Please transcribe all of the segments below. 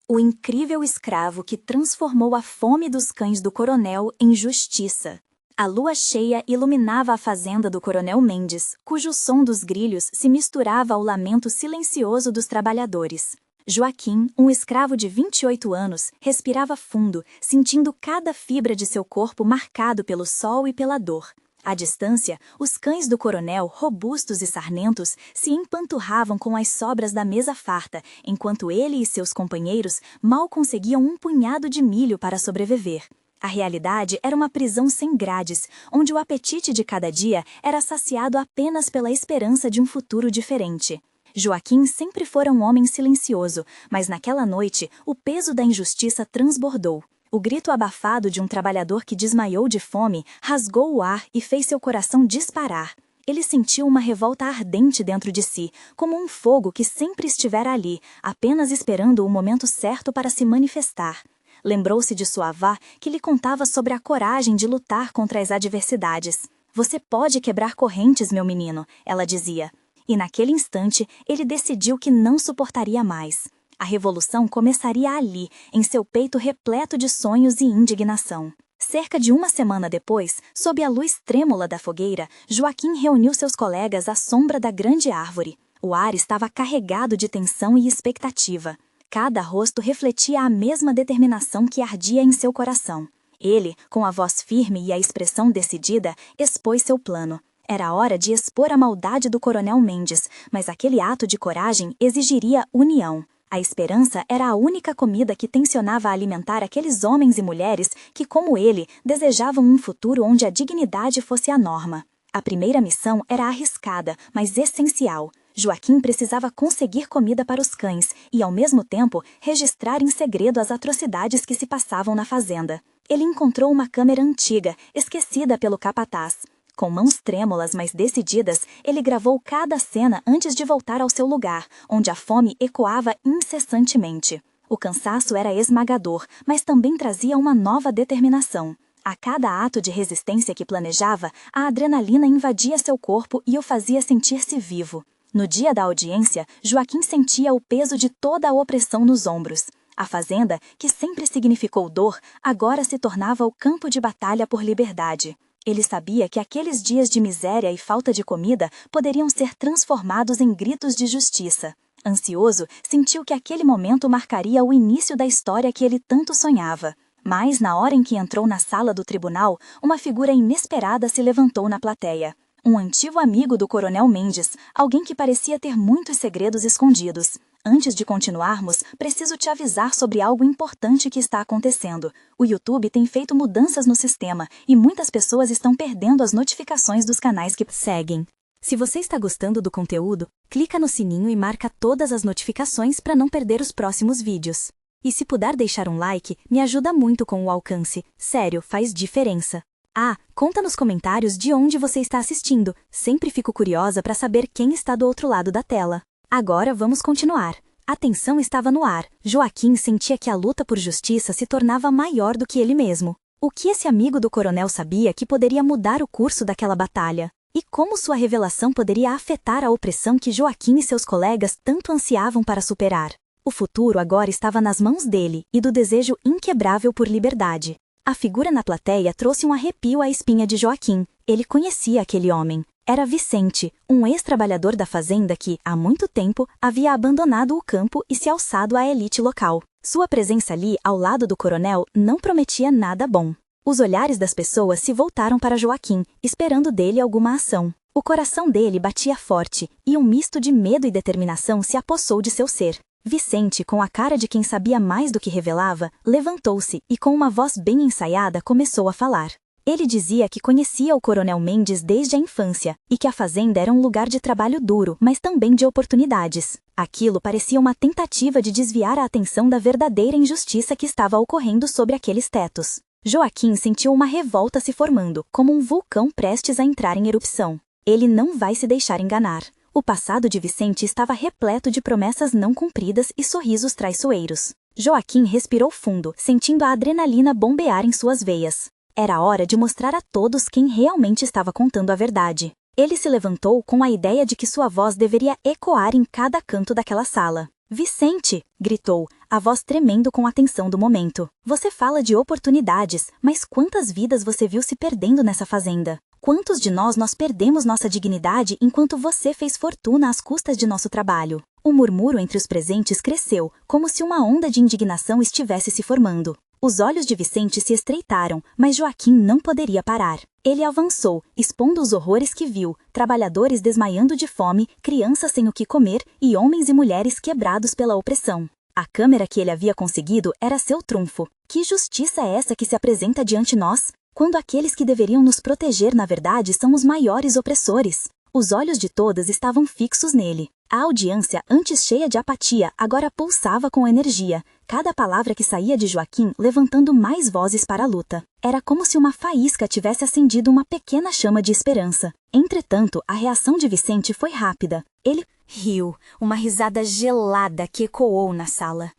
O incrível escravo que transformou a fome dos cães do coronel em justiça. A lua cheia iluminava a fazenda do coronel Mendes, cujo som dos grilhos se misturava ao lamento silencioso dos trabalhadores. Joaquim, um escravo de 28 anos, respirava fundo, sentindo cada fibra de seu corpo marcado pelo sol e pela dor. À distância, os cães do coronel, robustos e sarmentos, se empanturravam com as sobras da mesa farta, enquanto ele e seus companheiros mal conseguiam um punhado de milho para sobreviver. A realidade era uma prisão sem grades, onde o apetite de cada dia era saciado apenas pela esperança de um futuro diferente. Joaquim sempre fora um homem silencioso, mas naquela noite o peso da injustiça transbordou. O grito abafado de um trabalhador que desmaiou de fome rasgou o ar e fez seu coração disparar. Ele sentiu uma revolta ardente dentro de si, como um fogo que sempre estivera ali, apenas esperando o momento certo para se manifestar. Lembrou-se de sua avó, que lhe contava sobre a coragem de lutar contra as adversidades. "Você pode quebrar correntes, meu menino", ela dizia. E naquele instante, ele decidiu que não suportaria mais. A revolução começaria ali, em seu peito repleto de sonhos e indignação. Cerca de uma semana depois, sob a luz trêmula da fogueira, Joaquim reuniu seus colegas à sombra da grande árvore. O ar estava carregado de tensão e expectativa. Cada rosto refletia a mesma determinação que ardia em seu coração. Ele, com a voz firme e a expressão decidida, expôs seu plano. Era hora de expor a maldade do coronel Mendes, mas aquele ato de coragem exigiria união. A esperança era a única comida que tensionava alimentar aqueles homens e mulheres que, como ele, desejavam um futuro onde a dignidade fosse a norma. A primeira missão era arriscada, mas essencial. Joaquim precisava conseguir comida para os cães e, ao mesmo tempo, registrar em segredo as atrocidades que se passavam na fazenda. Ele encontrou uma câmera antiga, esquecida pelo capataz. Com mãos trêmulas, mas decididas, ele gravou cada cena antes de voltar ao seu lugar, onde a fome ecoava incessantemente. O cansaço era esmagador, mas também trazia uma nova determinação. A cada ato de resistência que planejava, a adrenalina invadia seu corpo e o fazia sentir-se vivo. No dia da audiência, Joaquim sentia o peso de toda a opressão nos ombros. A fazenda, que sempre significou dor, agora se tornava o campo de batalha por liberdade. Ele sabia que aqueles dias de miséria e falta de comida poderiam ser transformados em gritos de justiça. Ansioso, sentiu que aquele momento marcaria o início da história que ele tanto sonhava. Mas, na hora em que entrou na sala do tribunal, uma figura inesperada se levantou na plateia. Um antigo amigo do coronel Mendes, alguém que parecia ter muitos segredos escondidos. "Antes de continuarmos, preciso te avisar sobre algo importante que está acontecendo. O YouTube tem feito mudanças no sistema e muitas pessoas estão perdendo as notificações dos canais que seguem. Se você está gostando do conteúdo, clica no sininho e marca todas as notificações para não perder os próximos vídeos. E se puder deixar um like, me ajuda muito com o alcance. Sério, faz diferença. Ah, conta nos comentários de onde você está assistindo. Sempre fico curiosa para saber quem está do outro lado da tela. Agora vamos continuar. A tensão estava no ar. Joaquim sentia que a luta por justiça se tornava maior do que ele mesmo. O que esse amigo do coronel sabia que poderia mudar o curso daquela batalha? E como sua revelação poderia afetar a opressão que Joaquim e seus colegas tanto ansiavam para superar? O futuro agora estava nas mãos dele e do desejo inquebrável por liberdade. A figura na plateia trouxe um arrepio à espinha de Joaquim. Ele conhecia aquele homem. Era Vicente, um ex-trabalhador da fazenda que, há muito tempo, havia abandonado o campo e se alçado à elite local. Sua presença ali, ao lado do coronel, não prometia nada bom. Os olhares das pessoas se voltaram para Joaquim, esperando dele alguma ação. O coração dele batia forte, e um misto de medo e determinação se apossou de seu ser. Vicente, com a cara de quem sabia mais do que revelava, levantou-se e, com uma voz bem ensaiada, começou a falar. Ele dizia que conhecia o coronel Mendes desde a infância e que a fazenda era um lugar de trabalho duro, mas também de oportunidades. Aquilo parecia uma tentativa de desviar a atenção da verdadeira injustiça que estava ocorrendo sobre aqueles tetos. Joaquim sentiu uma revolta se formando, como um vulcão prestes a entrar em erupção. Ele não vai se deixar enganar. O passado de Vicente estava repleto de promessas não cumpridas e sorrisos traiçoeiros. Joaquim respirou fundo, sentindo a adrenalina bombear em suas veias. Era hora de mostrar a todos quem realmente estava contando a verdade. Ele se levantou com a ideia de que sua voz deveria ecoar em cada canto daquela sala. Vicente! Gritou, a voz tremendo com a tensão do momento. Você fala de oportunidades, mas quantas vidas você viu se perdendo nessa fazenda? Quantos de nós perdemos nossa dignidade enquanto você fez fortuna às custas de nosso trabalho? O murmúrio entre os presentes cresceu, como se uma onda de indignação estivesse se formando. Os olhos de Vicente se estreitaram, mas Joaquim não poderia parar. Ele avançou, expondo os horrores que viu, trabalhadores desmaiando de fome, crianças sem o que comer e homens e mulheres quebrados pela opressão. A câmera que ele havia conseguido era seu trunfo. Que justiça é essa que se apresenta diante nós, quando aqueles que deveriam nos proteger na verdade são os maiores opressores? Os olhos de todas estavam fixos nele. A audiência, antes cheia de apatia, agora pulsava com energia, cada palavra que saía de Joaquim levantando mais vozes para a luta. Era como se uma faísca tivesse acendido uma pequena chama de esperança. Entretanto, a reação de Vicente foi rápida. Ele riu, uma risada gelada que ecoou na sala.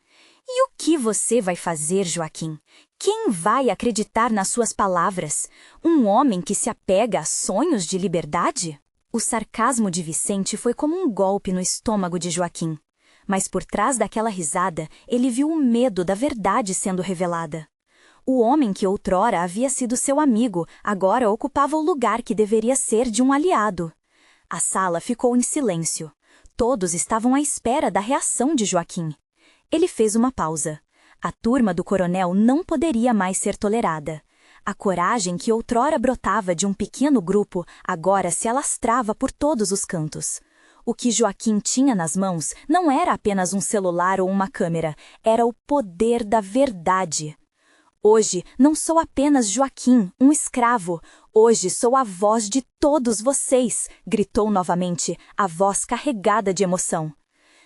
E o que você vai fazer, Joaquim? Quem vai acreditar nas suas palavras? Um homem que se apega a sonhos de liberdade? O sarcasmo de Vicente foi como um golpe no estômago de Joaquim. Mas por trás daquela risada, ele viu o medo da verdade sendo revelada. O homem que outrora havia sido seu amigo, agora ocupava o lugar que deveria ser de um aliado. A sala ficou em silêncio. Todos estavam à espera da reação de Joaquim. Ele fez uma pausa. A turma do coronel não poderia mais ser tolerada. A coragem que outrora brotava de um pequeno grupo agora se alastrava por todos os cantos. O que Joaquim tinha nas mãos não era apenas um celular ou uma câmera, era o poder da verdade. Hoje não sou apenas Joaquim, um escravo. Hoje sou a voz de todos vocês, gritou novamente, a voz carregada de emoção.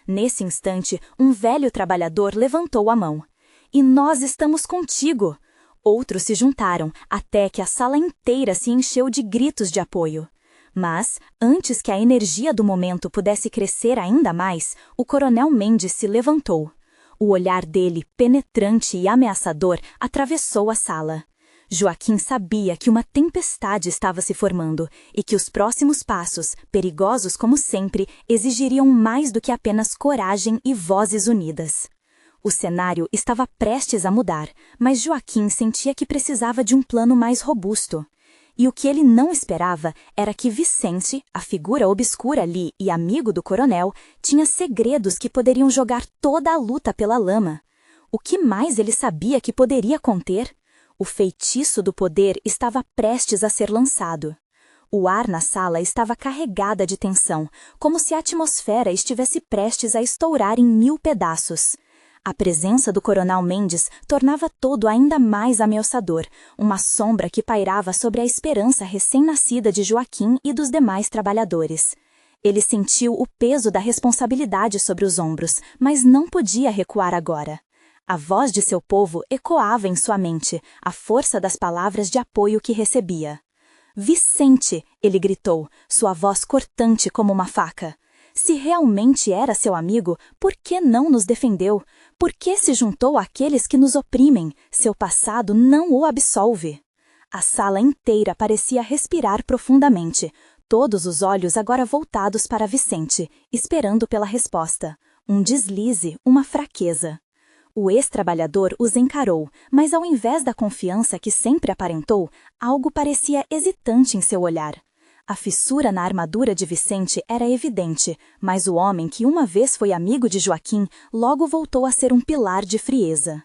Nesse instante, um velho trabalhador levantou a mão. E nós estamos contigo! Outros se juntaram, até que a sala inteira se encheu de gritos de apoio. Mas, antes que a energia do momento pudesse crescer ainda mais, o coronel Mendes se levantou. O olhar dele, penetrante e ameaçador, atravessou a sala. Joaquim sabia que uma tempestade estava se formando e que os próximos passos, perigosos como sempre, exigiriam mais do que apenas coragem e vozes unidas. O cenário estava prestes a mudar, mas Joaquim sentia que precisava de um plano mais robusto. E o que ele não esperava era que Vicente, a figura obscura ali e amigo do coronel, tinha segredos que poderiam jogar toda a luta pela lama. O que mais ele sabia que poderia conter? O feitiço do poder estava prestes a ser lançado. O ar na sala estava carregada de tensão, como se a atmosfera estivesse prestes a estourar em 1000 pedaços. A presença do coronel Mendes tornava tudo ainda mais ameaçador, uma sombra que pairava sobre a esperança recém-nascida de Joaquim e dos demais trabalhadores. Ele sentiu o peso da responsabilidade sobre os ombros, mas não podia recuar agora. A voz de seu povo ecoava em sua mente, a força das palavras de apoio que recebia. Vicente! Ele gritou, sua voz cortante como uma faca. Se realmente era seu amigo, por que não nos defendeu? Por que se juntou àqueles que nos oprimem? Seu passado não o absolve. A sala inteira parecia respirar profundamente, todos os olhos agora voltados para Vicente, esperando pela resposta. Um deslize, uma fraqueza. O ex-trabalhador os encarou, mas ao invés da confiança que sempre aparentou, algo parecia hesitante em seu olhar. A fissura na armadura de Vicente era evidente, mas o homem que uma vez foi amigo de Joaquim logo voltou a ser um pilar de frieza.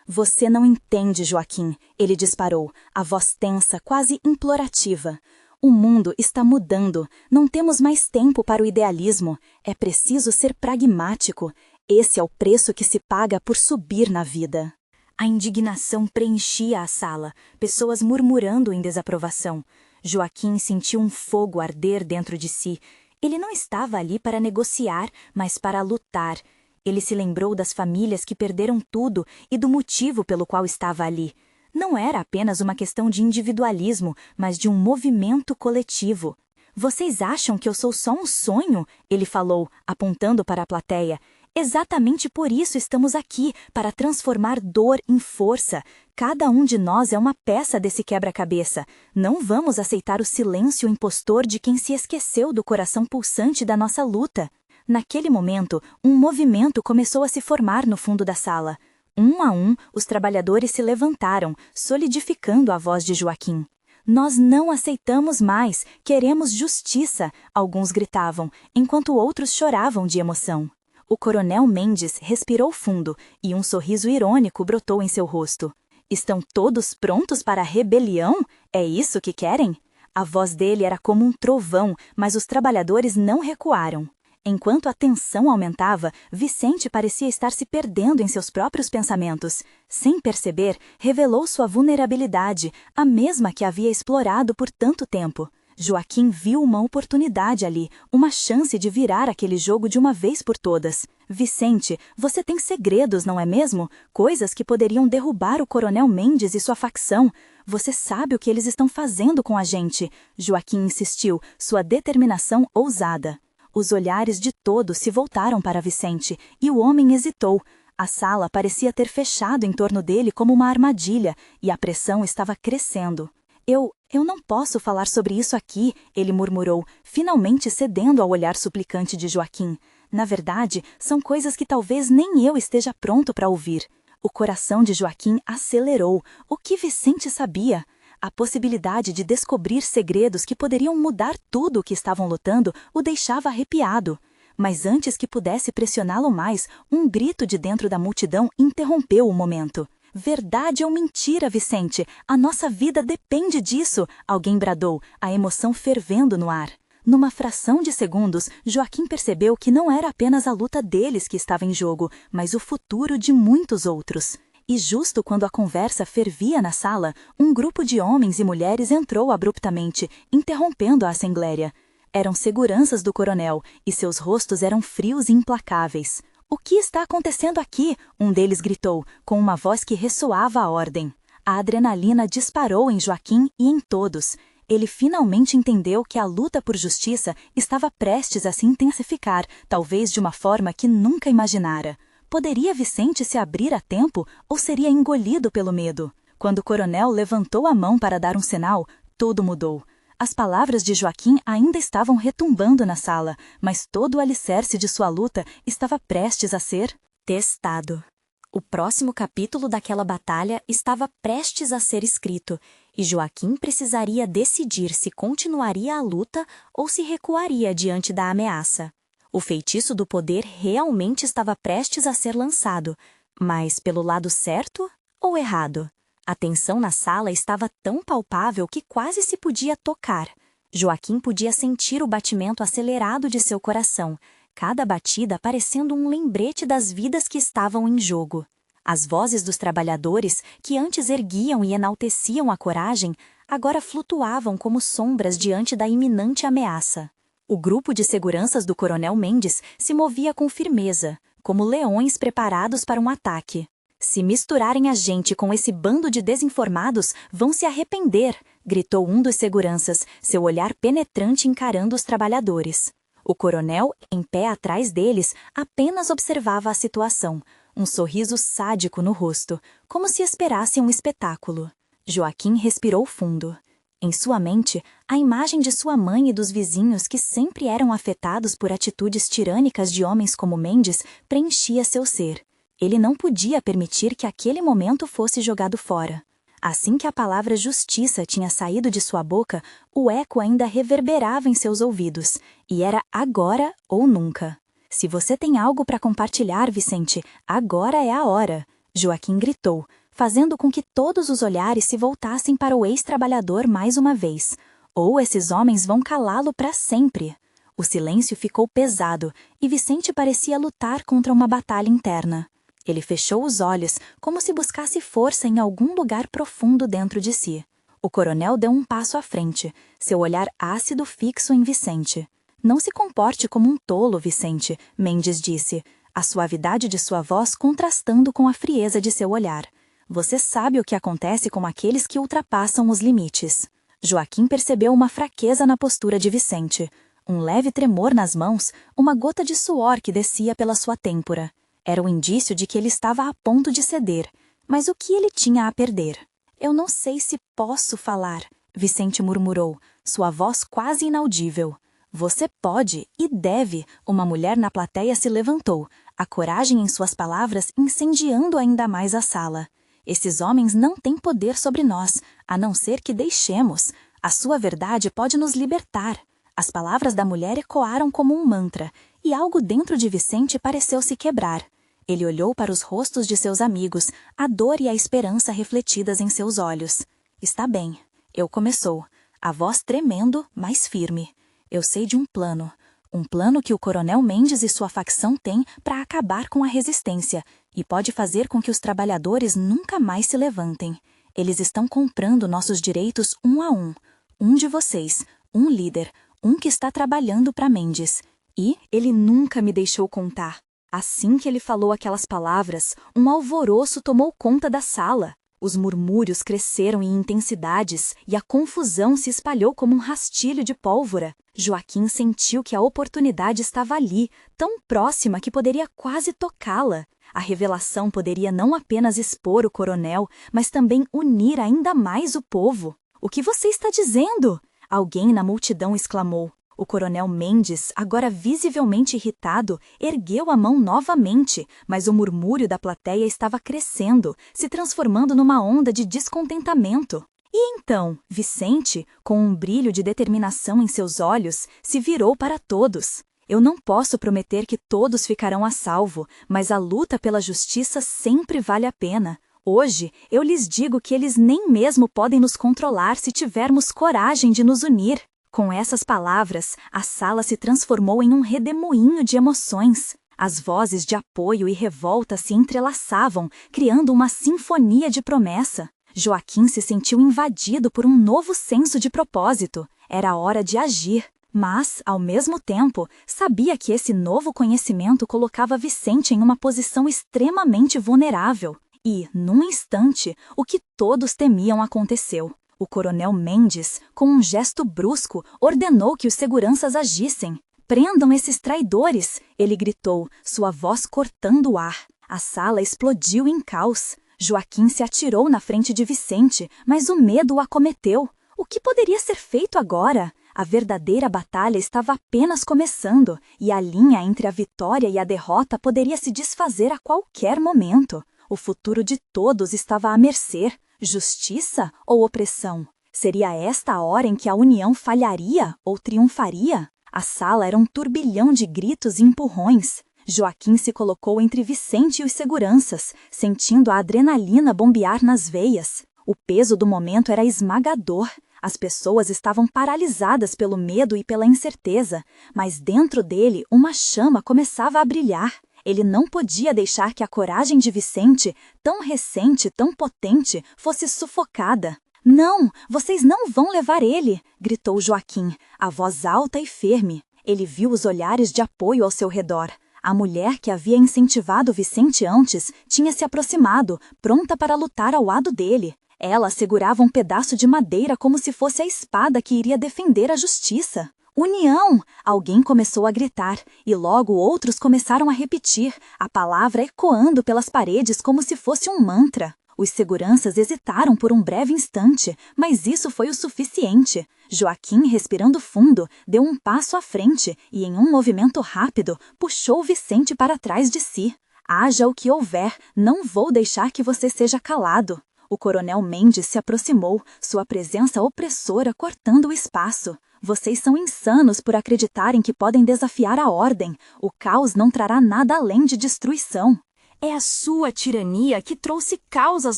Você não entende, Joaquim, ele disparou, a voz tensa, quase implorativa. O mundo está mudando, não temos mais tempo para o idealismo, é preciso ser pragmático. Esse é o preço que se paga por subir na vida. A indignação preenchia a sala, pessoas murmurando em desaprovação. Joaquim sentiu um fogo arder dentro de si. Ele não estava ali para negociar, mas para lutar. Ele se lembrou das famílias que perderam tudo e do motivo pelo qual estava ali. Não era apenas uma questão de individualismo, mas de um movimento coletivo. Vocês acham que eu sou só um sonho? Ele falou, apontando para a plateia. Exatamente por isso estamos aqui, para transformar dor em força. Cada um de nós é uma peça desse quebra-cabeça. Não vamos aceitar o silêncio impostor de quem se esqueceu do coração pulsante da nossa luta. Naquele momento, um movimento começou a se formar no fundo da sala. Um a um, os trabalhadores se levantaram, solidificando a voz de Joaquim. Nós não aceitamos mais, queremos justiça, alguns gritavam, enquanto outros choravam de emoção. O coronel Mendes respirou fundo e um sorriso irônico brotou em seu rosto. Estão todos prontos para a rebelião? É isso que querem? A voz dele era como um trovão, mas os trabalhadores não recuaram. Enquanto a tensão aumentava, Vicente parecia estar se perdendo em seus próprios pensamentos. Sem perceber, revelou sua vulnerabilidade, a mesma que havia explorado por tanto tempo. Joaquim viu uma oportunidade ali, uma chance de virar aquele jogo de uma vez por todas. Vicente, você tem segredos, não é mesmo? Coisas que poderiam derrubar o coronel Mendes e sua facção. Você sabe o que eles estão fazendo com a gente. Joaquim insistiu, sua determinação ousada. Os olhares de todos se voltaram para Vicente, e o homem hesitou. A sala parecia ter fechado em torno dele como uma armadilha, e a pressão estava crescendo. Eu não posso falar sobre isso aqui, ele murmurou, finalmente cedendo ao olhar suplicante de Joaquim. Na verdade, são coisas que talvez nem eu esteja pronto para ouvir. O coração de Joaquim acelerou. O que Vicente sabia? A possibilidade de descobrir segredos que poderiam mudar tudo o que estavam lutando o deixava arrepiado. Mas antes que pudesse pressioná-lo mais, um grito de dentro da multidão interrompeu o momento. Verdade ou mentira, Vicente? A nossa vida depende disso, alguém bradou, a emoção fervendo no ar. Numa fração de segundos, Joaquim percebeu que não era apenas a luta deles que estava em jogo, mas o futuro de muitos outros. E justo quando a conversa fervia na sala, um grupo de homens e mulheres entrou abruptamente, interrompendo a assembleia. Eram seguranças do coronel, e seus rostos eram frios e implacáveis. O que está acontecendo aqui? Um deles gritou, com uma voz que ressoava a ordem. A adrenalina disparou em Joaquim e em todos. Ele finalmente entendeu que a luta por justiça estava prestes a se intensificar, talvez de uma forma que nunca imaginara. Poderia Vicente se abrir a tempo ou seria engolido pelo medo? Quando o coronel levantou a mão para dar um sinal, tudo mudou. As palavras de Joaquim ainda estavam retumbando na sala, mas todo o alicerce de sua luta estava prestes a ser testado. O próximo capítulo daquela batalha estava prestes a ser escrito, e Joaquim precisaria decidir se continuaria a luta ou se recuaria diante da ameaça. O feitiço do poder realmente estava prestes a ser lançado, mas pelo lado certo ou errado? A tensão na sala estava tão palpável que quase se podia tocar. Joaquim podia sentir o batimento acelerado de seu coração, cada batida parecendo um lembrete das vidas que estavam em jogo. As vozes dos trabalhadores, que antes erguiam e enalteciam a coragem, agora flutuavam como sombras diante da iminente ameaça. O grupo de seguranças do coronel Mendes se movia com firmeza, como leões preparados para um ataque. Se misturarem a gente com esse bando de desinformados, vão se arrepender, gritou um dos seguranças, seu olhar penetrante encarando os trabalhadores. O coronel, em pé atrás deles, apenas observava a situação, um sorriso sádico no rosto, como se esperasse um espetáculo. Joaquim respirou fundo. Em sua mente, a imagem de sua mãe e dos vizinhos que sempre eram afetados por atitudes tirânicas de homens como Mendes preenchia seu ser. Ele não podia permitir que aquele momento fosse jogado fora. Assim que a palavra justiça tinha saído de sua boca, o eco ainda reverberava em seus ouvidos, e era agora ou nunca. Se você tem algo para compartilhar, Vicente, agora é a hora, Joaquim gritou, fazendo com que todos os olhares se voltassem para o ex-trabalhador mais uma vez. Ou esses homens vão calá-lo para sempre. O silêncio ficou pesado, e Vicente parecia lutar contra uma batalha interna. Ele fechou os olhos, como se buscasse força em algum lugar profundo dentro de si. O coronel deu um passo à frente, seu olhar ácido fixo em Vicente. Não se comporte como um tolo, Vicente, Mendes disse, a suavidade de sua voz contrastando com a frieza de seu olhar. Você sabe o que acontece com aqueles que ultrapassam os limites. Joaquim percebeu uma fraqueza na postura de Vicente, um leve tremor nas mãos, uma gota de suor que descia pela sua têmpora. Era o indício de que ele estava a ponto de ceder, mas o que ele tinha a perder? Eu não sei se posso falar, Vicente murmurou, sua voz quase inaudível. Você pode e deve. Uma mulher na plateia se levantou, a coragem em suas palavras incendiando ainda mais a sala. Esses homens não têm poder sobre nós, a não ser que deixemos. A sua verdade pode nos libertar. As palavras da mulher ecoaram como um mantra, e algo dentro de Vicente pareceu se quebrar. Ele olhou para os rostos de seus amigos, a dor e a esperança refletidas em seus olhos. Está bem. Eu começou, a voz tremendo, mas firme. Eu sei de um plano que o Coronel Mendes e sua facção têm para acabar com a resistência e pode fazer com que os trabalhadores nunca mais se levantem. Eles estão comprando nossos direitos um a um. Um de vocês, um líder, um que está trabalhando para Mendes. E ele nunca me deixou contar. Assim que ele falou aquelas palavras, um alvoroço tomou conta da sala. Os murmúrios cresceram em intensidades e a confusão se espalhou como um rastilho de pólvora. Joaquim sentiu que a oportunidade estava ali, tão próxima que poderia quase tocá-la. A revelação poderia não apenas expor o coronel, mas também unir ainda mais o povo. "O que você está dizendo?" Alguém na multidão exclamou. O Coronel Mendes, agora visivelmente irritado, ergueu a mão novamente, mas o murmúrio da plateia estava crescendo, se transformando numa onda de descontentamento. E então, Vicente, com um brilho de determinação em seus olhos, se virou para todos. "Eu não posso prometer que todos ficarão a salvo, mas a luta pela justiça sempre vale a pena. Hoje, eu lhes digo que eles nem mesmo podem nos controlar se tivermos coragem de nos unir." Com essas palavras, a sala se transformou em um redemoinho de emoções. As vozes de apoio e revolta se entrelaçavam, criando uma sinfonia de promessa. Joaquim se sentiu invadido por um novo senso de propósito. Era hora de agir. Mas, ao mesmo tempo, sabia que esse novo conhecimento colocava Vicente em uma posição extremamente vulnerável. E, num instante, o que todos temiam aconteceu. O Coronel Mendes, com um gesto brusco, ordenou que os seguranças agissem. "Prendam esses traidores!" ele gritou, sua voz cortando o ar. A sala explodiu em caos. Joaquim se atirou na frente de Vicente, mas o medo o acometeu. O que poderia ser feito agora? A verdadeira batalha estava apenas começando, e a linha entre a vitória e a derrota poderia se desfazer a qualquer momento. O futuro de todos estava à mercê. Justiça ou opressão? Seria esta a hora em que a união falharia ou triunfaria? A sala era um turbilhão de gritos e empurrões. Joaquim se colocou entre Vicente e os seguranças, sentindo a adrenalina bombear nas veias. O peso do momento era esmagador. As pessoas estavam paralisadas pelo medo e pela incerteza, mas dentro dele uma chama começava a brilhar. Ele não podia deixar que a coragem de Vicente, tão recente, tão potente, fosse sufocada. "Não, vocês não vão levar ele!" gritou Joaquim, a voz alta e firme. Ele viu os olhares de apoio ao seu redor. A mulher que havia incentivado Vicente antes tinha se aproximado, pronta para lutar ao lado dele. Ela segurava um pedaço de madeira como se fosse a espada que iria defender a justiça. "União!" Alguém começou a gritar, e logo outros começaram a repetir, a palavra ecoando pelas paredes como se fosse um mantra. Os seguranças hesitaram por um breve instante, mas isso foi o suficiente. Joaquim, respirando fundo, deu um passo à frente e, em um movimento rápido, puxou Vicente para trás de si. "Haja o que houver, não vou deixar que você seja calado." O Coronel Mendes se aproximou, sua presença opressora cortando o espaço. "Vocês são insanos por acreditarem que podem desafiar a ordem. O caos não trará nada além de destruição." "É a sua tirania que trouxe caos às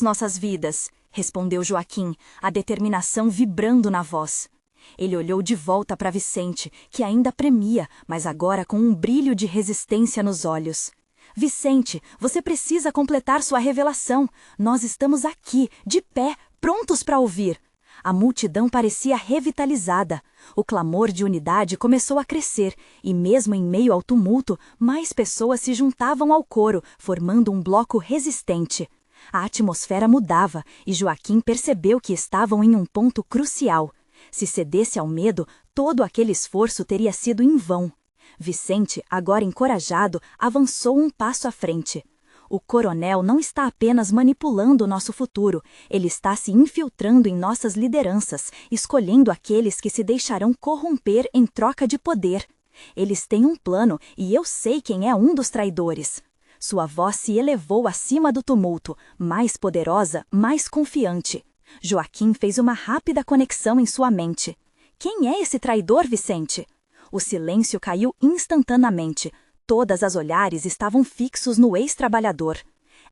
nossas vidas", respondeu Joaquim, a determinação vibrando na voz. Ele olhou de volta para Vicente, que ainda premia, mas agora com um brilho de resistência nos olhos. "Vicente, você precisa completar sua revelação. Nós estamos aqui, de pé, prontos para ouvir." A multidão parecia revitalizada. O clamor de unidade começou a crescer, e mesmo em meio ao tumulto, mais pessoas se juntavam ao coro, formando um bloco resistente. A atmosfera mudava, e Joaquim percebeu que estavam em um ponto crucial. Se cedesse ao medo, todo aquele esforço teria sido em vão. Vicente, agora encorajado, avançou um passo à frente. O coronel não está apenas manipulando o nosso futuro, ele está se infiltrando em nossas lideranças, escolhendo aqueles que se deixarão corromper em troca de poder. Eles têm um plano e eu sei quem é um dos traidores. Sua voz se elevou acima do tumulto, mais poderosa, mais confiante. Joaquim fez uma rápida conexão em sua mente. Quem é esse traidor, Vicente? O silêncio caiu instantaneamente. Todas as olhares estavam fixos no ex-trabalhador.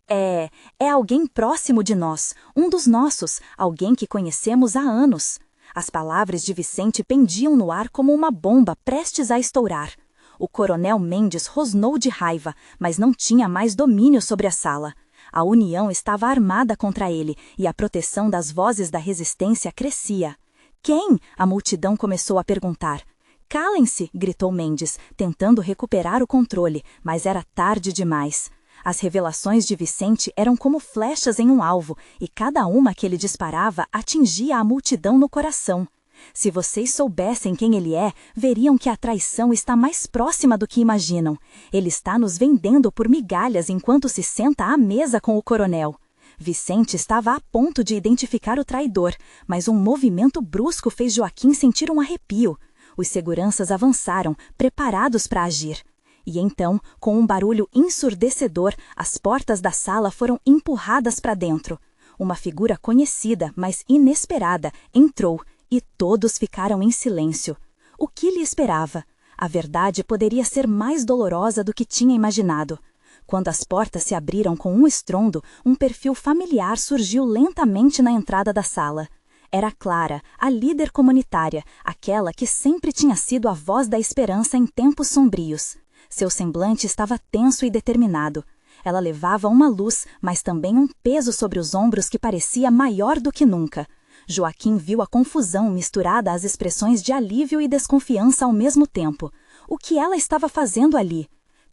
É alguém próximo de nós, um dos nossos, alguém que conhecemos há anos. As palavras de Vicente pendiam no ar como uma bomba prestes a estourar. O coronel Mendes rosnou de raiva, mas não tinha mais domínio sobre a sala. A União estava armada contra ele e a proteção das vozes da resistência crescia. Quem? A multidão começou a perguntar. Calem-se, gritou Mendes, tentando recuperar o controle, mas era tarde demais. As revelações de Vicente eram como flechas em um alvo, e cada uma que ele disparava atingia a multidão no coração. Se vocês soubessem quem ele é, veriam que a traição está mais próxima do que imaginam. Ele está nos vendendo por migalhas enquanto se senta à mesa com o coronel. Vicente estava a ponto de identificar o traidor, mas um movimento brusco fez Joaquim sentir um arrepio. Os seguranças avançaram, preparados para agir. E então, com um barulho ensurdecedor, as portas da sala foram empurradas para dentro. Uma figura conhecida, mas inesperada, entrou, e todos ficaram em silêncio. O que lhe esperava? A verdade poderia ser mais dolorosa do que tinha imaginado. Quando as portas se abriram com um estrondo, um perfil familiar surgiu lentamente na entrada da sala. Era Clara, a líder comunitária, aquela que sempre tinha sido a voz da esperança em tempos sombrios. Seu semblante estava tenso e determinado. Ela levava uma luz, mas também um peso sobre os ombros que parecia maior do que nunca. Joaquim viu a confusão misturada às expressões de alívio e desconfiança ao mesmo tempo. O que ela estava fazendo ali?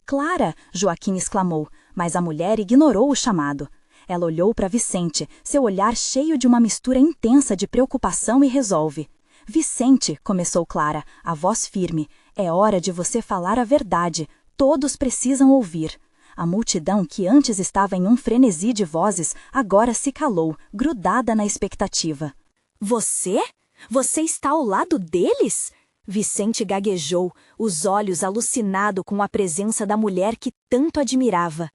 Clara! Joaquim exclamou, mas a mulher ignorou o chamado. Ela olhou para Vicente, seu olhar cheio de uma mistura intensa de preocupação e resolve. Vicente, começou Clara, a voz firme, é hora de você falar a verdade. Todos precisam ouvir. A multidão, que antes estava em um frenesi de vozes, agora se calou, grudada na expectativa. Você? Você está ao lado deles? Vicente gaguejou, os olhos alucinado com a presença da mulher que tanto admirava.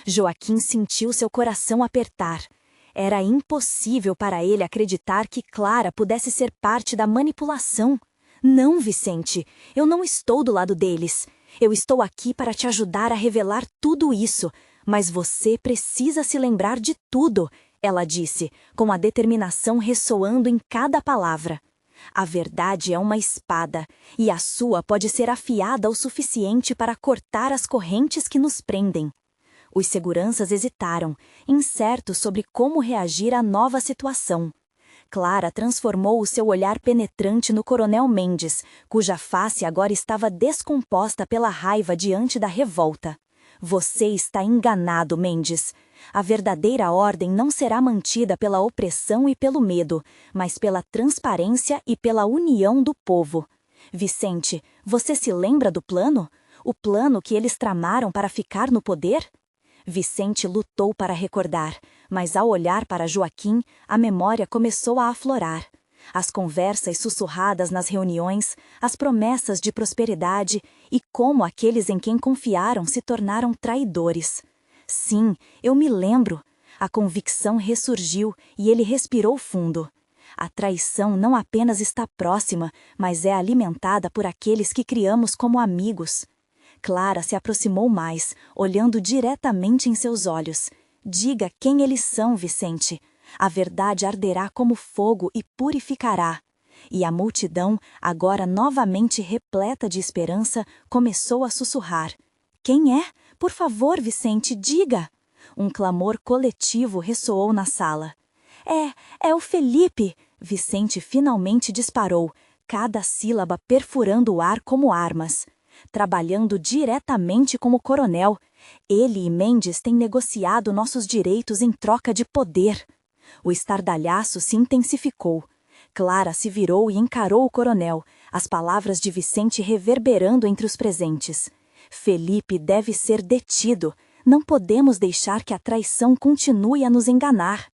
Joaquim sentiu seu coração apertar. Era impossível para ele acreditar que Clara pudesse ser parte da manipulação. Não, Vicente, eu não estou do lado deles. Eu estou aqui para te ajudar a revelar tudo isso, mas você precisa se lembrar de tudo, ela disse, com a determinação ressoando em cada palavra. A verdade é uma espada, e a sua pode ser afiada o suficiente para cortar as correntes que nos prendem. Os seguranças hesitaram, incertos sobre como reagir à nova situação. Clara transformou o seu olhar penetrante no coronel Mendes, cuja face agora estava descomposta pela raiva diante da revolta. Você está enganado, Mendes. A verdadeira ordem não será mantida pela opressão e pelo medo, mas pela transparência e pela união do povo. Vicente, você se lembra do plano? O plano que eles tramaram para ficar no poder? Vicente lutou para recordar, mas ao olhar para Joaquim, a memória começou a aflorar. As conversas sussurradas nas reuniões, as promessas de prosperidade e como aqueles em quem confiaram se tornaram traidores. Sim, eu me lembro. A convicção ressurgiu e ele respirou fundo. A traição não apenas está próxima, mas é alimentada por aqueles que criamos como amigos. Clara se aproximou mais, olhando diretamente em seus olhos. Diga quem eles são, Vicente. A verdade arderá como fogo e purificará. E a multidão, agora novamente repleta de esperança, começou a sussurrar. Quem é? Por favor, Vicente, diga! Um clamor coletivo ressoou na sala. É o Felipe! Vicente finalmente disparou, cada sílaba perfurando o ar como armas. Trabalhando diretamente com o coronel, ele e Mendes têm negociado nossos direitos em troca de poder. O estardalhaço se intensificou. Clara se virou e encarou o coronel, as palavras de Vicente reverberando entre os presentes. Felipe deve ser detido. Não podemos deixar que a traição continue a nos enganar.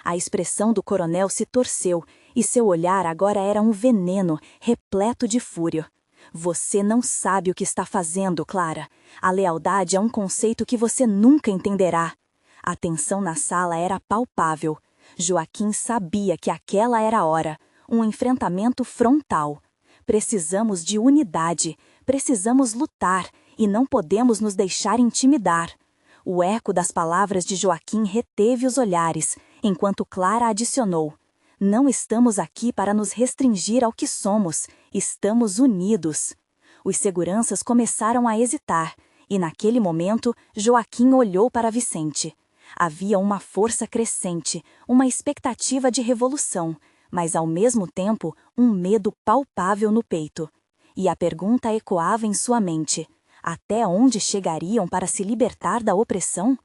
A expressão do coronel se torceu, e seu olhar agora era um veneno, repleto de fúria. Você não sabe o que está fazendo, Clara. A lealdade é um conceito que você nunca entenderá. A tensão na sala era palpável. Joaquim sabia que aquela era a hora, um enfrentamento frontal. Precisamos de unidade, precisamos lutar e não podemos nos deixar intimidar. O eco das palavras de Joaquim reteve os olhares, enquanto Clara adicionou: não estamos aqui para nos restringir ao que somos, estamos unidos. Os seguranças começaram a hesitar, e naquele momento Joaquim olhou para Vicente. Havia uma força crescente, uma expectativa de revolução, mas ao mesmo tempo um medo palpável no peito. E a pergunta ecoava em sua mente: até onde chegariam para se libertar da opressão?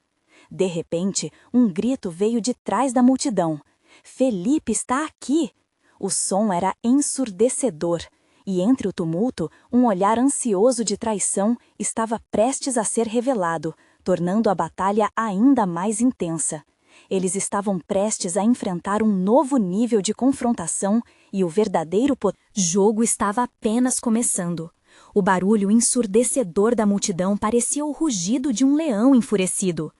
De repente, um grito veio de trás da multidão: Felipe está aqui! O som era ensurdecedor, e entre o tumulto, um olhar ansioso de traição estava prestes a ser revelado, tornando a batalha ainda mais intensa. Eles estavam prestes a enfrentar um novo nível de confrontação e o verdadeiro jogo estava apenas começando. O barulho ensurdecedor da multidão parecia o rugido de um leão enfurecido.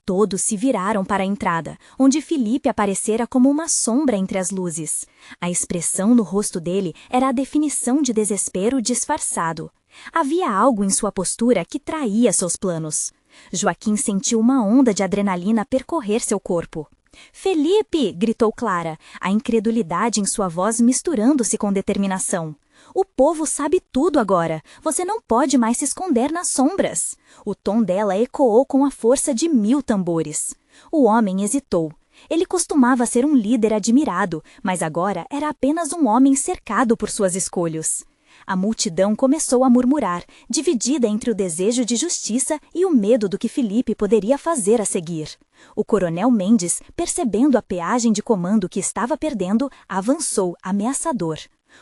Todos se viraram para a entrada, onde Felipe aparecera como uma sombra entre as luzes. A expressão no rosto dele era a definição de desespero disfarçado. Havia algo em sua postura que traía seus planos. Joaquim sentiu uma onda de adrenalina percorrer seu corpo. Felipe! Gritou Clara, a incredulidade em sua voz misturando-se com determinação. O povo sabe tudo agora. Você não pode mais se esconder nas sombras. O tom dela ecoou com a força de 1000 tambores. O homem hesitou. Ele costumava ser um líder admirado, mas agora era apenas um homem cercado por suas escolhas. A multidão começou a murmurar, dividida entre o desejo de justiça e o medo do que Felipe poderia fazer a seguir. O coronel Mendes, percebendo a peagem de comando que estava perdendo, avançou, ameaçador.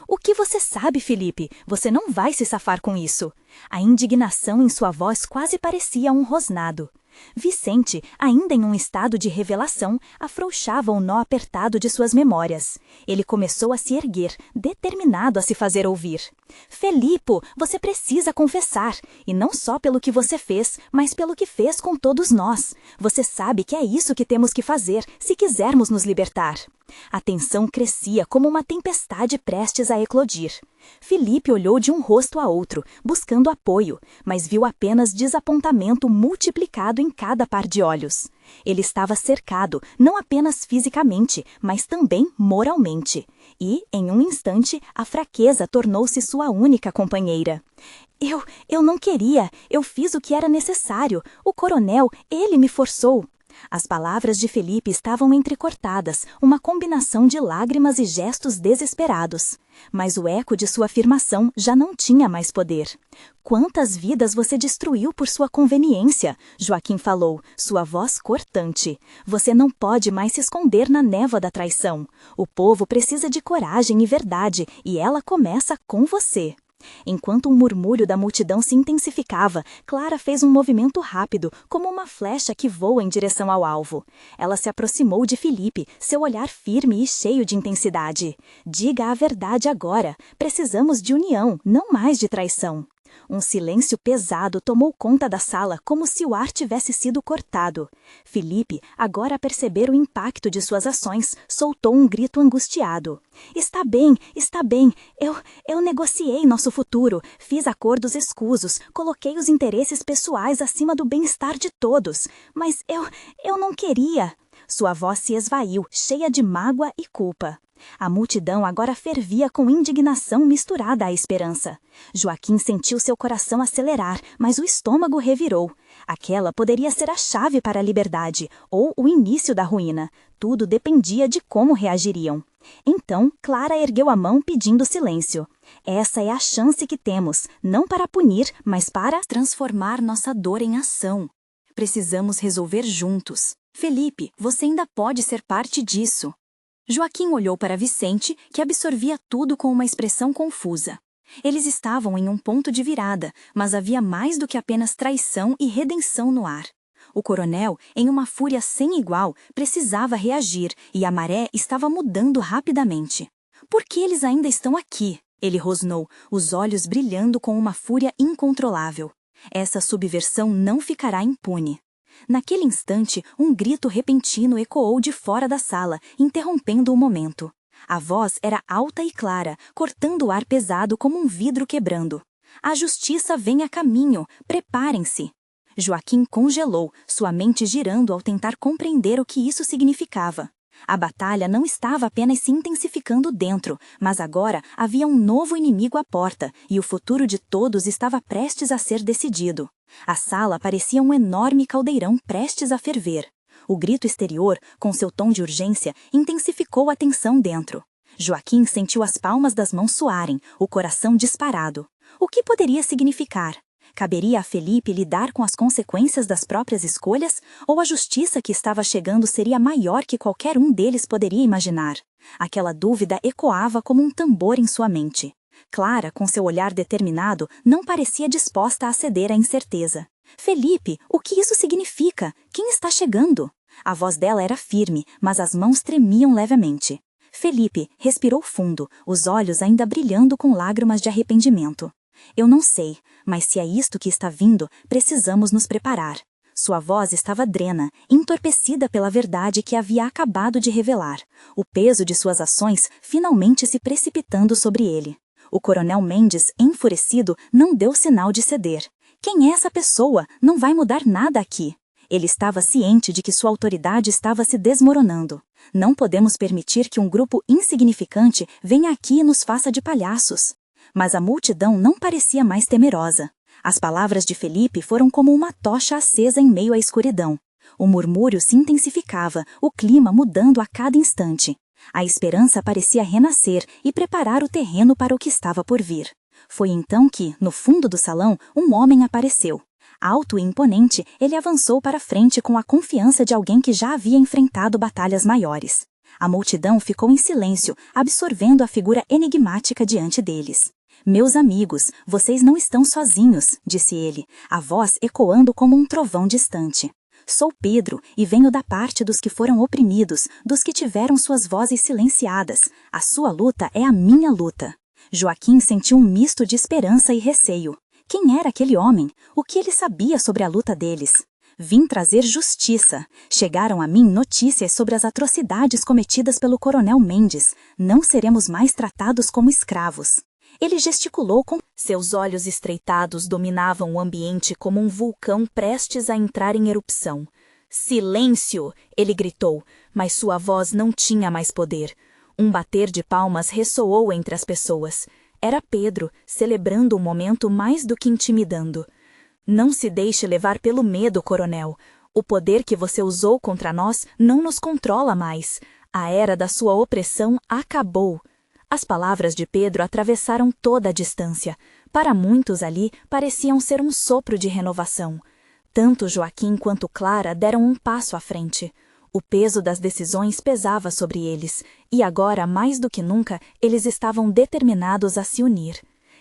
O que você sabe, Felipe? Você não vai se safar com isso. A indignação em sua voz quase parecia um rosnado. Vicente, ainda em um estado de revelação, afrouxava o nó apertado de suas memórias. Ele começou a se erguer, determinado a se fazer ouvir. Felipe, você precisa confessar, e não só pelo que você fez, mas pelo que fez com todos nós. Você sabe que é isso que temos que fazer, se quisermos nos libertar. A tensão crescia como uma tempestade prestes a eclodir. Felipe olhou de um rosto a outro, buscando apoio, mas viu apenas desapontamento multiplicado em cada par de olhos. Ele estava cercado, não apenas fisicamente, mas também moralmente. E, em um instante, a fraqueza tornou-se sua única companheira. Eu não queria, eu fiz o que era necessário. O coronel, ele me forçou. As palavras de Felipe estavam entrecortadas, uma combinação de lágrimas e gestos desesperados. Mas o eco de sua afirmação já não tinha mais poder. Quantas vidas você destruiu por sua conveniência? Joaquim falou, sua voz cortante. Você não pode mais se esconder na névoa da traição. O povo precisa de coragem e verdade, e ela começa com você. Enquanto um murmúrio da multidão se intensificava, Clara fez um movimento rápido, como uma flecha que voa em direção ao alvo. Ela se aproximou de Felipe, seu olhar firme e cheio de intensidade. Diga a verdade agora. Precisamos de união, não mais de traição. Um silêncio pesado tomou conta da sala, como se o ar tivesse sido cortado. Felipe, agora a perceber o impacto de suas ações, soltou um grito angustiado. Está bem, está bem. Eu negociei nosso futuro, fiz acordos escusos, coloquei os interesses pessoais acima do bem-estar de todos. Mas eu não queria. Sua voz se esvaiu, cheia de mágoa e culpa. A multidão agora fervia com indignação misturada à esperança. Joaquim sentiu seu coração acelerar, mas o estômago revirou. Aquela poderia ser a chave para a liberdade, ou o início da ruína. Tudo dependia de como reagiriam. Então, Clara ergueu a mão pedindo silêncio. Essa é a chance que temos, não para punir, mas para transformar nossa dor em ação. Precisamos resolver juntos. Felipe, você ainda pode ser parte disso. Joaquim olhou para Vicente, que absorvia tudo com uma expressão confusa. Eles estavam em um ponto de virada, mas havia mais do que apenas traição e redenção no ar. O coronel, em uma fúria sem igual, precisava reagir e a maré estava mudando rapidamente. Por que eles ainda estão aqui? Ele rosnou, os olhos brilhando com uma fúria incontrolável. Essa subversão não ficará impune. Naquele instante, um grito repentino ecoou de fora da sala, interrompendo o momento. A voz era alta e clara, cortando o ar pesado como um vidro quebrando. A justiça vem a caminho, preparem-se. Joaquim congelou, sua mente girando ao tentar compreender o que isso significava. A batalha não estava apenas se intensificando dentro, mas agora havia um novo inimigo à porta, e o futuro de todos estava prestes a ser decidido. A sala parecia um enorme caldeirão prestes a ferver. O grito exterior, com seu tom de urgência, intensificou a tensão dentro. Joaquim sentiu as palmas das mãos suarem, o coração disparado. O que poderia significar? Caberia a Felipe lidar com as consequências das próprias escolhas, ou a justiça que estava chegando seria maior que qualquer um deles poderia imaginar? Aquela dúvida ecoava como um tambor em sua mente. Clara, com seu olhar determinado, não parecia disposta a ceder à incerteza. Felipe, o que isso significa? Quem está chegando? A voz dela era firme, mas as mãos tremiam levemente. Felipe respirou fundo, os olhos ainda brilhando com lágrimas de arrependimento. Eu não sei, mas se é isto que está vindo, precisamos nos preparar. Sua voz estava drena, entorpecida pela verdade que havia acabado de revelar. O peso de suas ações finalmente se precipitando sobre ele. O coronel Mendes, enfurecido, não deu sinal de ceder. Quem é essa pessoa? Não vai mudar nada aqui. Ele estava ciente de que sua autoridade estava se desmoronando. Não podemos permitir que um grupo insignificante venha aqui e nos faça de palhaços. Mas a multidão não parecia mais temerosa. As palavras de Felipe foram como uma tocha acesa em meio à escuridão. O murmúrio se intensificava, o clima mudando a cada instante. A esperança parecia renascer e preparar o terreno para o que estava por vir. Foi então que, no fundo do salão, um homem apareceu. Alto e imponente, ele avançou para frente com a confiança de alguém que já havia enfrentado batalhas maiores. A multidão ficou em silêncio, absorvendo a figura enigmática diante deles. Meus amigos, vocês não estão sozinhos, disse ele, a voz ecoando como um trovão distante. Sou Pedro e venho da parte dos que foram oprimidos, dos que tiveram suas vozes silenciadas. A sua luta é a minha luta. Joaquim sentiu um misto de esperança e receio. Quem era aquele homem? O que ele sabia sobre a luta deles? Vim trazer justiça. Chegaram a mim notícias sobre as atrocidades cometidas pelo coronel Mendes. Não seremos mais tratados como escravos. Ele gesticulou com... Seus olhos estreitados dominavam o ambiente como um vulcão prestes a entrar em erupção. Silêncio! Ele gritou, mas sua voz não tinha mais poder. Um bater de palmas ressoou entre as pessoas. Era Pedro, celebrando o momento mais do que intimidando. Não se deixe levar pelo medo, coronel. O poder que você usou contra nós não nos controla mais. A era da sua opressão acabou. As palavras de Pedro atravessaram toda a distância. Para muitos ali, pareciam ser um sopro de renovação. Tanto Joaquim quanto Clara deram um passo à frente. O peso das decisões pesava sobre eles, e agora, mais do que nunca, eles estavam determinados a se unir.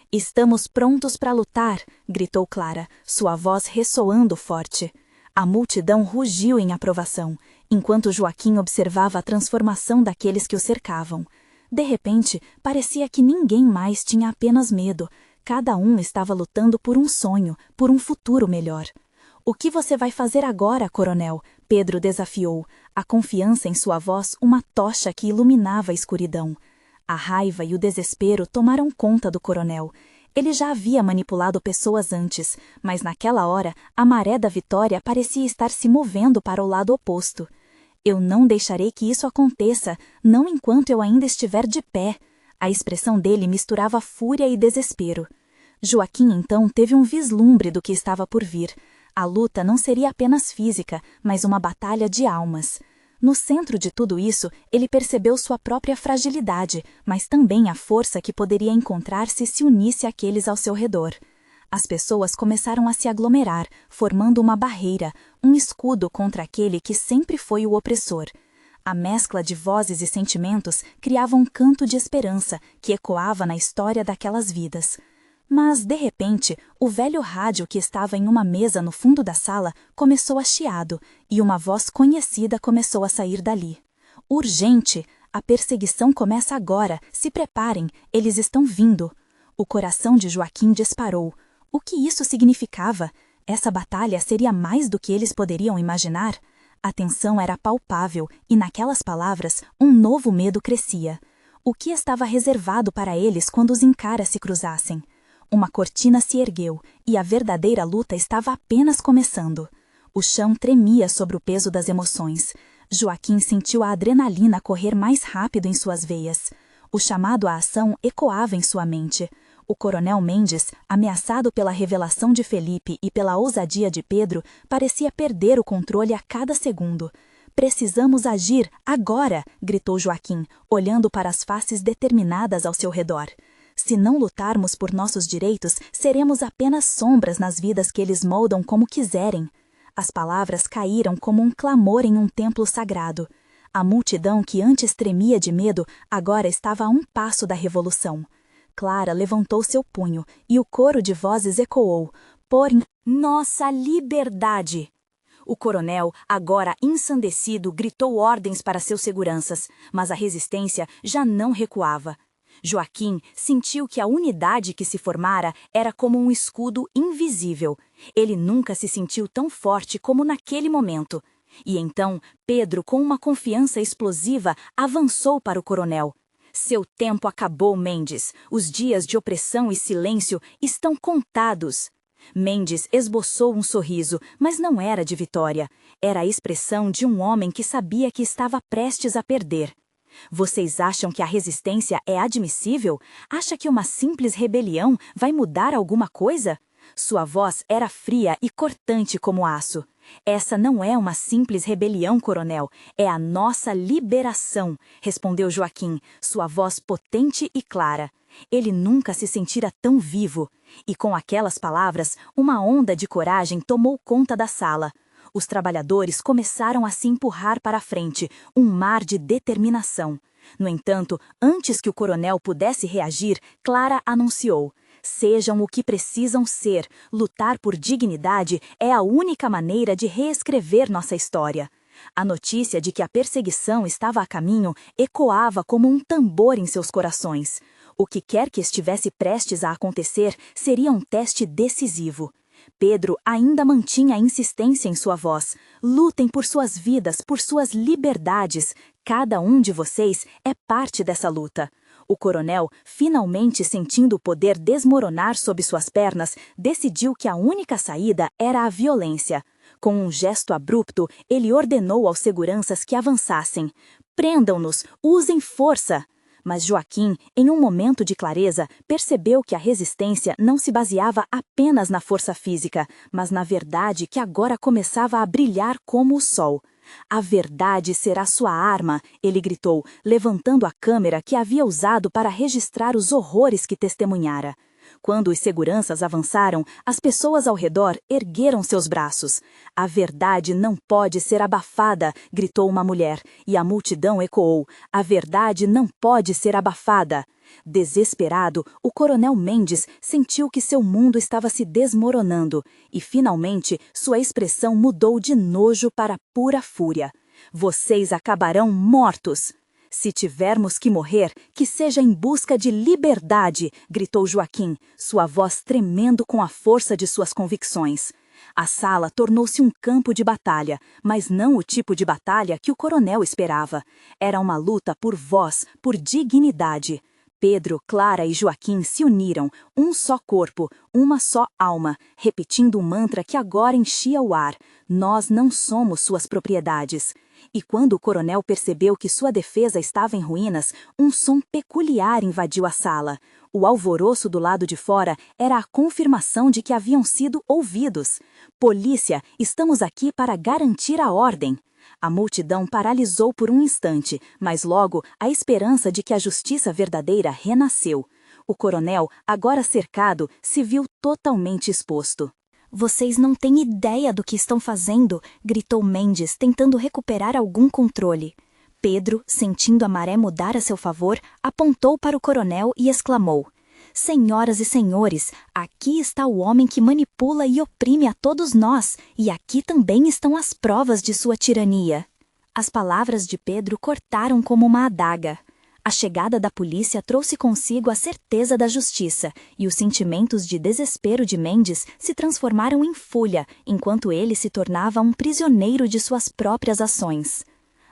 Estamos prontos para lutar, gritou Clara, sua voz ressoando forte. A multidão rugiu em aprovação, enquanto Joaquim observava a transformação daqueles que o cercavam. De repente, parecia que ninguém mais tinha apenas medo. Cada um estava lutando por um sonho, por um futuro melhor. O que você vai fazer agora, coronel? Pedro desafiou, a confiança em sua voz uma tocha que iluminava a escuridão. A raiva e o desespero tomaram conta do coronel. Ele já havia manipulado pessoas antes, mas naquela hora a maré da vitória parecia estar se movendo para o lado oposto. Eu não deixarei que isso aconteça, não enquanto eu ainda estiver de pé. A expressão dele misturava fúria e desespero. Joaquim então teve um vislumbre do que estava por vir. A luta não seria apenas física, mas uma batalha de almas. No centro de tudo isso, ele percebeu sua própria fragilidade, mas também a força que poderia encontrar se unisse àqueles ao seu redor. As pessoas começaram a se aglomerar, formando uma barreira, um escudo contra aquele que sempre foi o opressor. A mescla de vozes e sentimentos criava um canto de esperança que ecoava na história daquelas vidas. Mas, de repente, o velho rádio que estava em uma mesa no fundo da sala começou a chiado e uma voz conhecida começou a sair dali. Urgente! A perseguição começa agora. Se preparem, eles estão vindo. O coração de Joaquim disparou. O que isso significava? Essa batalha seria mais do que eles poderiam imaginar? A tensão era palpável e, naquelas palavras, um novo medo crescia. O que estava reservado para eles quando os encaras se cruzassem? Uma cortina se ergueu e a verdadeira luta estava apenas começando. O chão tremia sobre o peso das emoções. Joaquim sentiu a adrenalina correr mais rápido em suas veias. O chamado à ação ecoava em sua mente. O coronel Mendes, ameaçado pela revelação de Felipe e pela ousadia de Pedro, parecia perder o controle a cada segundo. "Precisamos agir, agora!" gritou Joaquim, olhando para as faces determinadas ao seu redor. "Se não lutarmos por nossos direitos, seremos apenas sombras nas vidas que eles moldam como quiserem." As palavras caíram como um clamor em um templo sagrado. A multidão que antes tremia de medo, agora estava a um passo da revolução. Clara levantou seu punho e o coro de vozes ecoou: "Por nossa liberdade!" O coronel, agora ensandecido, gritou ordens para seus seguranças, mas a resistência já não recuava. Joaquim sentiu que a unidade que se formara era como um escudo invisível. Ele nunca se sentiu tão forte como naquele momento. E então, Pedro, com uma confiança explosiva, avançou para o coronel. "Seu tempo acabou, Mendes. Os dias de opressão e silêncio estão contados." Mendes esboçou um sorriso, mas não era de vitória. Era a expressão de um homem que sabia que estava prestes a perder. "Vocês acham que a resistência é admissível? Acha que uma simples rebelião vai mudar alguma coisa?" Sua voz era fria e cortante como aço. "Essa não é uma simples rebelião, coronel. É a nossa liberação", respondeu Joaquim, sua voz potente e clara. Ele nunca se sentira tão vivo. E com aquelas palavras, uma onda de coragem tomou conta da sala. Os trabalhadores começaram a se empurrar para a frente, um mar de determinação. No entanto, antes que o coronel pudesse reagir, Clara anunciou: "Sejam o que precisam ser. Lutar por dignidade é a única maneira de reescrever nossa história." A notícia de que a perseguição estava a caminho ecoava como um tambor em seus corações. O que quer que estivesse prestes a acontecer seria um teste decisivo. Pedro ainda mantinha a insistência em sua voz: "Lutem por suas vidas, por suas liberdades. Cada um de vocês é parte dessa luta." O coronel, finalmente sentindo o poder desmoronar sob suas pernas, decidiu que a única saída era a violência. Com um gesto abrupto, ele ordenou aos seguranças que avançassem. "Prendam-nos, usem força." Mas Joaquim, em um momento de clareza, percebeu que a resistência não se baseava apenas na força física, mas na verdade que agora começava a brilhar como o sol. "A verdade será sua arma", ele gritou, levantando a câmera que havia usado para registrar os horrores que testemunhara. Quando os seguranças avançaram, as pessoas ao redor ergueram seus braços. "A verdade não pode ser abafada", gritou uma mulher, e a multidão ecoou: "A verdade não pode ser abafada." Desesperado, o coronel Mendes sentiu que seu mundo estava se desmoronando, e finalmente sua expressão mudou de nojo para pura fúria. "Vocês acabarão mortos." "Se tivermos que morrer, que seja em busca de liberdade", gritou Joaquim, sua voz tremendo com a força de suas convicções. A sala tornou-se um campo de batalha, mas não o tipo de batalha que o coronel esperava. Era uma luta por voz, por dignidade. Pedro, Clara e Joaquim se uniram, um só corpo, uma só alma, repetindo um mantra que agora enchia o ar: "Nós não somos suas propriedades." E quando o coronel percebeu que sua defesa estava em ruínas, um som peculiar invadiu a sala. O alvoroço do lado de fora era a confirmação de que haviam sido ouvidos. "Polícia, estamos aqui para garantir a ordem." A multidão paralisou por um instante, mas logo a esperança de que a justiça verdadeira renasceu. O coronel, agora cercado, se viu totalmente exposto. "Vocês não têm ideia do que estão fazendo", gritou Mendes, tentando recuperar algum controle. Pedro, sentindo a maré mudar a seu favor, apontou para o coronel e exclamou: Senhoras e senhores, aqui está o homem que manipula e oprime a todos nós, e aqui também estão as provas de sua tirania. As palavras de Pedro cortaram como uma adaga. A chegada da polícia trouxe consigo a certeza da justiça, e os sentimentos de desespero de Mendes se transformaram em fúria, enquanto ele se tornava um prisioneiro de suas próprias ações.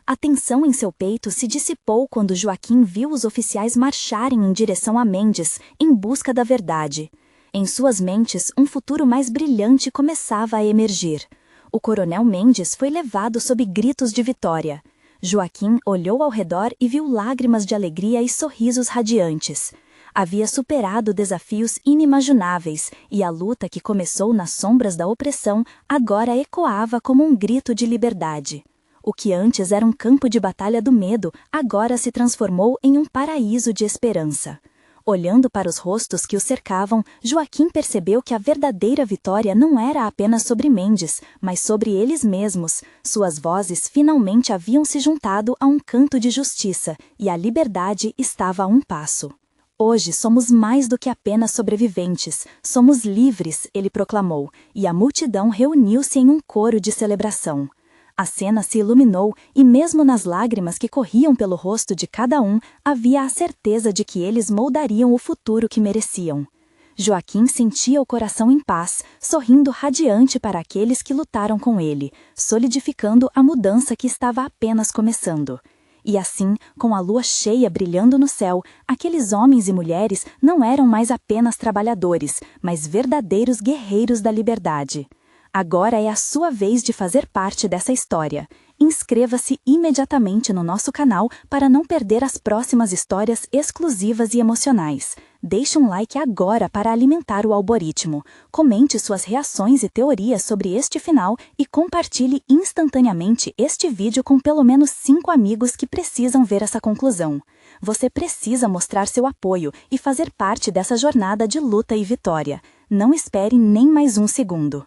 A tensão em seu peito se dissipou quando Joaquim viu os oficiais marcharem em direção a Mendes, em busca da verdade. Em suas mentes, um futuro mais brilhante começava a emergir. O coronel Mendes foi levado sob gritos de vitória. Joaquim olhou ao redor e viu lágrimas de alegria e sorrisos radiantes. Havia superado desafios inimagináveis, e a luta que começou nas sombras da opressão agora ecoava como um grito de liberdade. O que antes era um campo de batalha do medo, agora se transformou em um paraíso de esperança. Olhando para os rostos que o cercavam, Joaquim percebeu que a verdadeira vitória não era apenas sobre Mendes, mas sobre eles mesmos. Suas vozes finalmente haviam se juntado a um canto de justiça, e a liberdade estava a um passo. Hoje somos mais do que apenas sobreviventes, somos livres, ele proclamou, e a multidão reuniu-se em um coro de celebração. A cena se iluminou e mesmo nas lágrimas que corriam pelo rosto de cada um, havia a certeza de que eles moldariam o futuro que mereciam. Joaquim sentia o coração em paz, sorrindo radiante para aqueles que lutaram com ele, solidificando a mudança que estava apenas começando. E assim, com a lua cheia brilhando no céu, aqueles homens e mulheres não eram mais apenas trabalhadores, mas verdadeiros guerreiros da liberdade. Agora é a sua vez de fazer parte dessa história. Inscreva-se imediatamente no nosso canal para não perder as próximas histórias exclusivas e emocionais. Deixe um like agora para alimentar o algoritmo. Comente suas reações e teorias sobre este final e compartilhe instantaneamente este vídeo com pelo menos 5 amigos que precisam ver essa conclusão. Você precisa mostrar seu apoio e fazer parte dessa jornada de luta e vitória. Não espere nem mais um segundo.